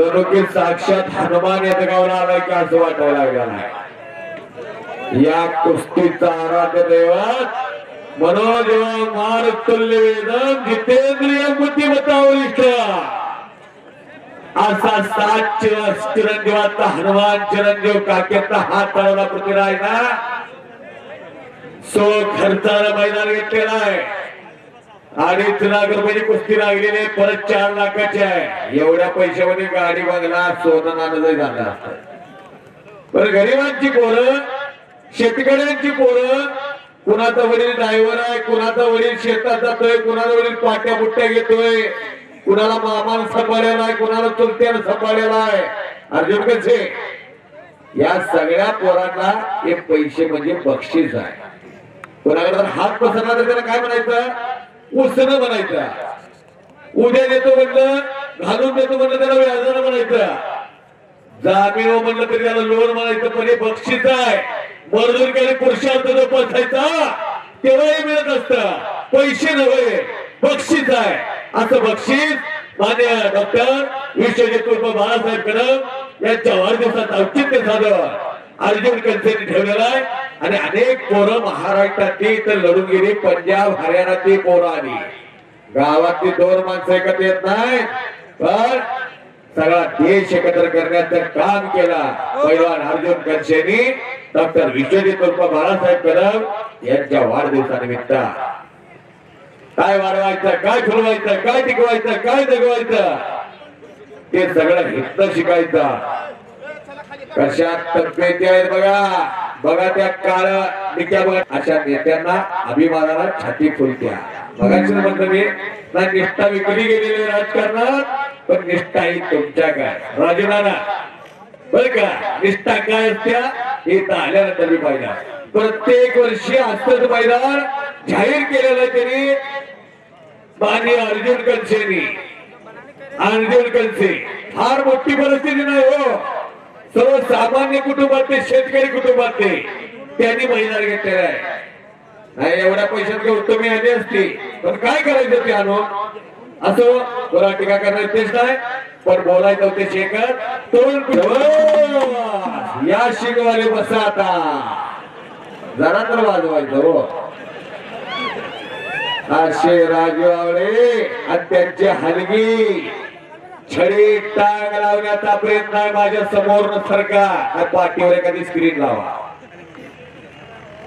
निवडणुकीत साक्षात हनुमान या गावाला आलाय का असं वाटायला लागलं नाही। या कुस्तीचा आराध्य दैवत मनोज मारुतुल्य वेदम जितेंद्रिय बुद्धिमत्ता वरिष्ठ असा सात चिरंजीवाचा हनुमान चिरंजीव काकेचा हात तळाला पृथ्वीराज ना सो खर्चाला मैदान घेतलेला आहे। 2.5 लाख रुपयाची कुस्ती लागलेली परत 4 लाखाची आहे। एवढ्या पैशामध्ये गाडी बंगला सोनं नाणं झालं असतं। पण गरिबांची पोरं शेतकऱ्यांची पोरं कुणाचा वडील ड्रायव्हर आहे, कुणाचा वडील शेतात जातोय, कुणाचा वडील पाट्या बुट्ट्या घेतोय, कुणाला मामानं सांभाळलेला आहे, कुणाला चुलत्यानं सांभाळलेला आहे। अर्जुन कसे या सगळ्या पोरांना हे पैसे म्हणजे बक्षीस आहे। कोणाकडे हात पसरला तर त्याला काय म्हणायचं? उसनं म्हणायचं। उद्या देतो म्हणलं, घालून देतो म्हणलं त्याला व्याजानं म्हणायचं, जामीन म्हणलं तरी त्याला लोन म्हणायचं। पण हे बक्षीस आहे। मजूर केले पुरुषार्थ जो पसायचा तेव्हाही मिळत असतं, पैसे नव्हे बक्षीस आहे। असं बक्षीस मान्य डॉक्टर विश्वजित बाळासाहेब कदम यांच्या वाढदिवसाचं औचित्य साधून अर्जुन कन्सेने ठेवलेला आहे। आणि अनेक पोरं महाराष्ट्रातली तर लढून गेली, पंजाब हरियाणातली पोरं आली, गावातली 2 माणसं एकत्र येत नाही पण सगळा देश एकत्र करण्याचं काम केला पैलवान अर्जुन कन्सेने डॉक्टर विश्वजित बाळासाहेब कदम यांच्या वाढदिवसानिमित्त। काय वाढवायचं, काय फुलवायचं, काय टिकवायचं, काय जगवायचं ते सगळं हित शिकायचं। कशात तब्येती आहेत बघा बघा त्या काळ निक्या बघा, अशा नेत्यांना अभिमानाला छाती फुलत्या। बघायचं म्हणतो मी ना निष्ठा विकली गेलेली राजकारणात, पण निष्ठा ही तुमच्या काय राजनाना बर का। निष्ठा काय असत्या हे तर आल्यानंतर मी पाहिला। प्रत्येक वर्षी असंच मैदान जाहीर केलेलं त्यांनी माननीय अर्जुन कन्सेने। अर्जुन कन्से फार मोठी परिस्थिती नाही हो, सर्वसामान्य कुटुंबातले शेतकरी कुटुंबातले त्यांनी मैदान घेतलेलं आहे। नाही एवढ्या पैशात घेऊन तुम्ही आले असते पण काय करायचं ते आणून असं कोणा टीका करणार तेच नाही, पण बोलायचं होते शेखर तोरण या शिगवाले बसा आता जरा तर वाजवायचं हो। असे राजवाडे आणि त्यांचे हलगी छडी टांग लावण्याचा प्रयत्न आहे माझ्या समोर सरकार पाठीवर एखादी स्क्रीन लावा,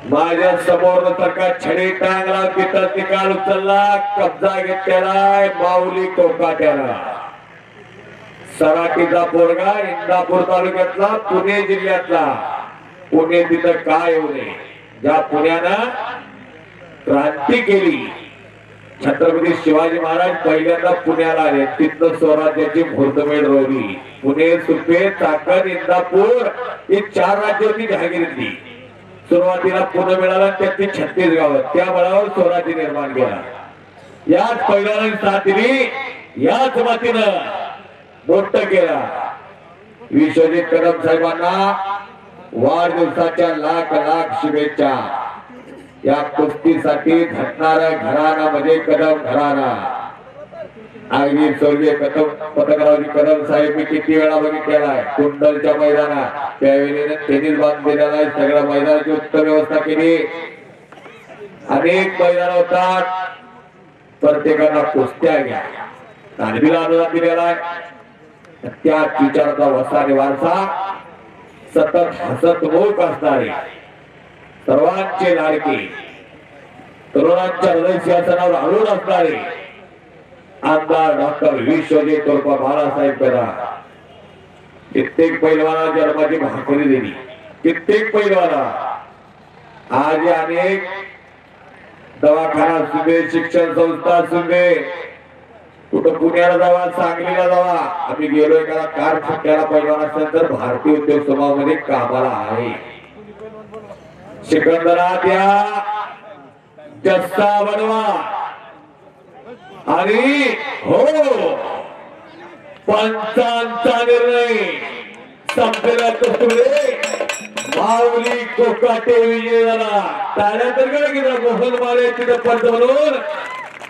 माझ्या समोर सरकार छडी टांग लाव तिथं निकाल उचलला, कब्जा घेतलेला माऊली कोकाट्याला। सराटीचा पोरगा इंदापूर तालुक्यातला पुणे जिल्ह्यातला, पुणे तिथं काय येऊ नये ज्या पुण्यानं क्रांती केली। छत्रपती शिवाजी महाराज पहिल्यांदा पुण्याला आले, तिथं स्वराज्याची मुहूर्तमेढ रोवली। पुणे, सुपे, चाकण, इंदापूर ही 4 राज्य होती जहागीरची। सुरुवातीला पुणे मिळाला, त्यातली 36 गावं, त्या बळावर स्वराज्य निर्माण केला। याच पैलवानांनी साथ दिली, याच मातीनं मोठं केला। विश्वजित कदम साहेबांना वाढदिवसाच्या लाख लाख शुभेच्छा। या कुस्तीसाठी झटणारा घराणा म्हणजे कदम घराणा। अगदी स्वर्गीय कदम पत्रकारावजी कदम साहेब मी किती वेळा बघितलेला आहे कुंडलच्या मैदानात, त्यावेळेला त्यांनीच बांधलेला आहे सगळ्या मैदानाची उत्तम व्यवस्था केली। अनेक मैदान होतात, प्रत्येकाला कुस्त्या घ्या तालमीला अनुदान दिलेला आहे। त्याच विचाराचा वसा आणि वारसा सतत हसतमुख असणारे सर्वांचे लाडके तरुणांच्या हृदय सिंहासनावर हलवून असणारे आमदार डॉक्टर विश्वजित बाळासाहेब कदम कित्येक पैलवाना जन्माची भाकरी दिली, कित्येक पैलवाना आज अनेक दवाखाना सुदे, शिक्षण संस्था सुदे, कुठं पुण्याला जावा, सांगलीला जावा, आम्ही गेलोय का कार फुटल्याला पैलवान असेल तर भारतीय उद्योग समूहामध्ये कामाला आहे। सिकंदरात या जस्सा बनवा आणि हो पंचांचा निर्णय संपलेला कुस्तीमध्ये माऊली कोकाटे विजय झाला। टाळ्या तर काय केला मोहन माळे तिथे पंच म्हणून